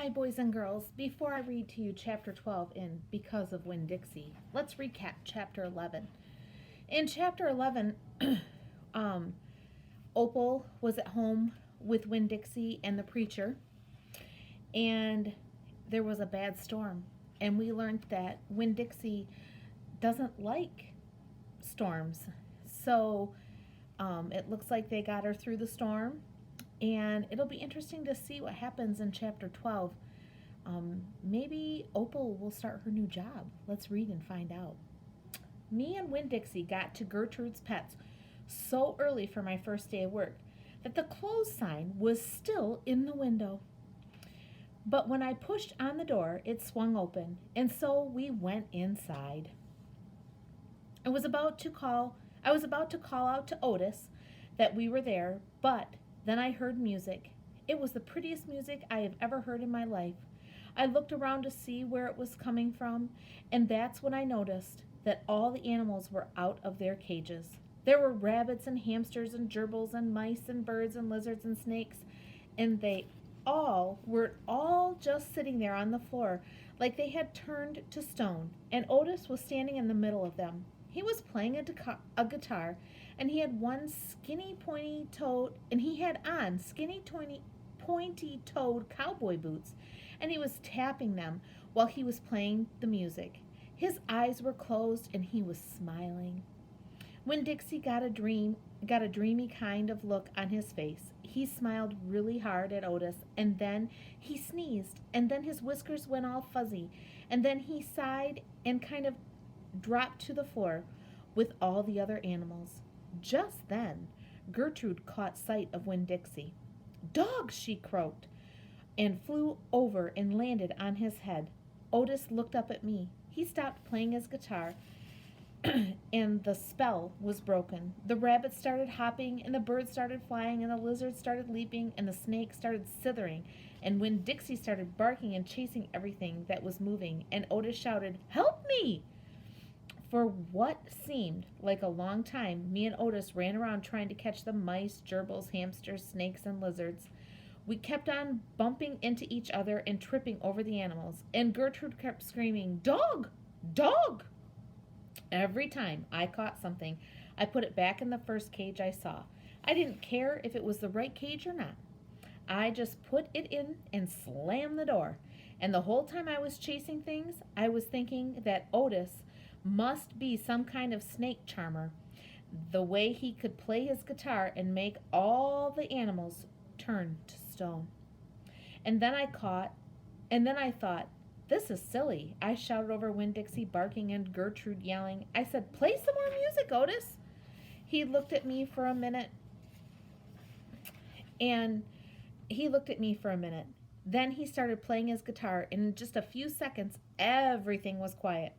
Hi, boys and girls. Before I read to you chapter 12 in Because of Winn Dixie, let's recap chapter 11. In chapter 11, um, Opal was at home with Winn Dixie and the preacher, and there was a bad storm. And we learned that Winn Dixie doesn't like storms. So it looks like they got her through the storm, and it'll be interesting to see what happens in chapter 12. Maybe Opal will start her new job. Let's read and find out. Me and Winn Dixie got to Gertrude's Pets so early for my first day of work that the close sign was still in the window. But when I pushed on the door, it swung open, and so we went inside. I was about to call out to Otis that we were there, but then I heard music. It was the prettiest music I have ever heard in my life. I looked around to see where it was coming from, and that's when I noticed that all the animals were out of their cages. There were rabbits and hamsters and gerbils and mice and birds and lizards and snakes, and they all just sitting there on the floor like they had turned to stone, and Otis was standing in the middle of them. He was playing a guitar, and he had one skinny pointy toed, and he had on skinny pointy toed cowboy boots, and he was tapping them while he was playing the music. His eyes were closed, and he was smiling. When Dixie got a dreamy kind of look on his face, he smiled really hard at Otis, and then he sneezed, and then his whiskers went all fuzzy, and then he sighed and kind of dropped to the floor with all the other animals. Just then, Gertrude caught sight of Winn Dixie. "Dogs!" she croaked, and flew over and landed on his head. Otis looked up at me. He stopped playing his guitar, and the spell was broken. The rabbits started hopping, and the birds started flying, and the lizards started leaping, and the snakes started slithering, and Winn Dixie started barking and chasing everything that was moving, and Otis shouted, "Help me!" For what seemed like a long time, me and Otis ran around trying to catch the mice, gerbils, hamsters, snakes, and lizards. We kept on bumping into each other and tripping over the animals, and Gertrude kept screaming, "Dog! Dog!" Every time I caught something, I put it back in the first cage I saw. I didn't care if it was the right cage or not. I just put it in and slammed the door. And the whole time I was chasing things, I was thinking that Otis must be some kind of snake charmer. The way he could play his guitar and make all the animals turn to stone. And then I thought, this is silly. I shouted over Winn Dixie barking and Gertrude yelling. I said, "Play some more music, Otis." He looked at me for a minute, and Then he started playing his guitar, and in just a few seconds, everything was quiet.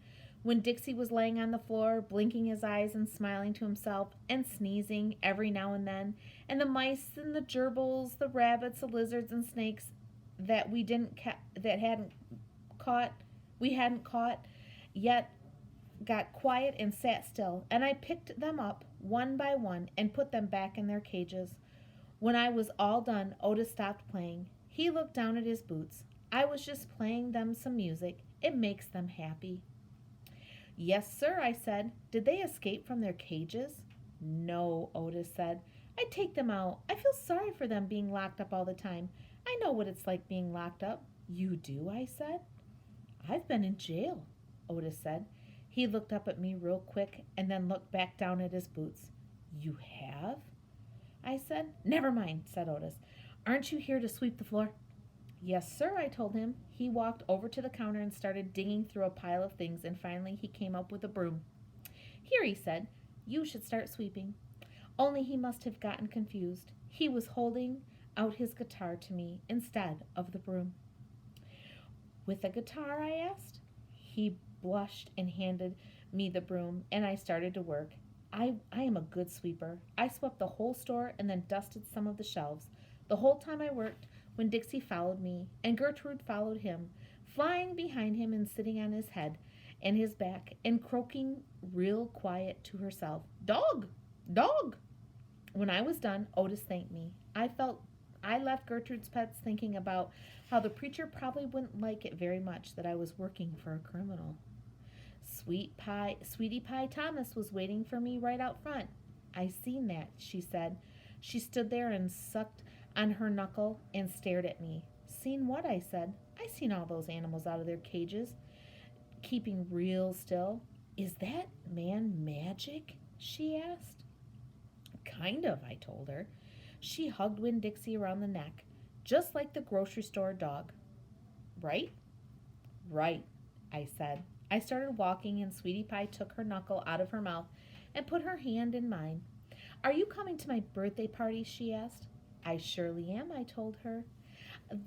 When Dixie was laying on the floor, blinking his eyes and smiling to himself, and sneezing every now and then, and the mice and the gerbils, the rabbits, the lizards and snakes that we hadn't caught yet got quiet and sat still, and I picked them up one by one and put them back in their cages. When I was all done, Otis stopped playing. He looked down at his boots. I was just playing them some music. It makes them happy. "Yes, sir," I said. "Did they escape from their cages?" "No," Otis said. "I take them out. I feel sorry for them being locked up all the time. I know what it's like being locked up." "You do?" I said. "I've been in jail," Otis said. He looked up at me real quick and then looked back down at his boots. "You have?" I said. "Never mind," said Otis. "Aren't you here to sweep the floor?" "Yes, sir," I told him. He walked over to the counter and started digging through a pile of things, and finally he came up with a broom. "Here," he said, "you should start sweeping." Only he must have gotten confused. He was holding out his guitar to me instead of the broom. "With a guitar?" I asked. He blushed and handed me the broom, and I started to work. I am a good sweeper. I swept the whole store and then dusted some of the shelves. The whole time I worked, when Dixie followed me, and Gertrude followed him, flying behind him and sitting on his head and his back, and croaking real quiet to herself, "Dog! Dog!" When I was done, Otis thanked me. I left Gertrude's Pets thinking about how the preacher probably wouldn't like it very much that I was working for a criminal. Sweetie Pie Thomas was waiting for me right out front. I seen that, she said. She stood there and sucked on her knuckle and stared at me. Seen what? I said. I seen all those animals out of their cages, keeping real still. Is that man magic? She asked. Kind of, I told her. She hugged Winn Dixie around the neck, just like the grocery store dog. Right? Right, I said. I started walking, and Sweetie Pie took her knuckle out of her mouth and put her hand in mine. Are you coming to my birthday party? She asked. I surely am, I told her.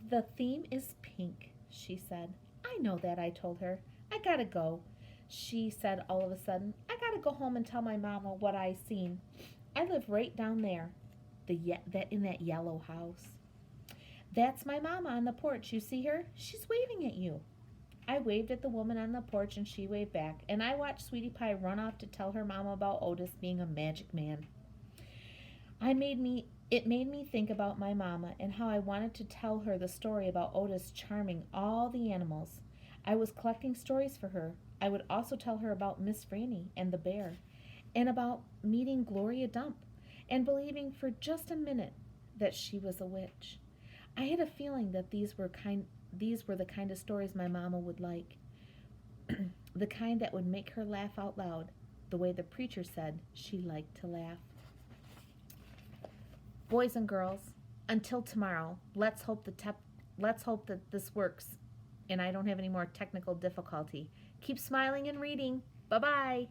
The theme is pink, she said. I know that, I told her. I gotta go, she said all of a sudden. I gotta go home and tell my mama what I seen. I live right down there, in that yellow house. That's my mama on the porch. You see her? She's waving at you. I waved at the woman on the porch and she waved back, and I watched Sweetie Pie run off to tell her mama about Otis being a magic man. It made me think about my mama and how I wanted to tell her the story about Otis charming all the animals. I was collecting stories for her. I would also tell her about Miss Franny and the bear, and about meeting Gloria Dump, and believing for just a minute that she was a witch. I had a feeling that these were the kind of stories my mama would like. The kind that would make her laugh out loud, the way the preacher said she liked to laugh. Boys and girls, until tomorrow, let's hope that this works and I don't have any more technical difficulty. Keep smiling and reading. Bye-bye.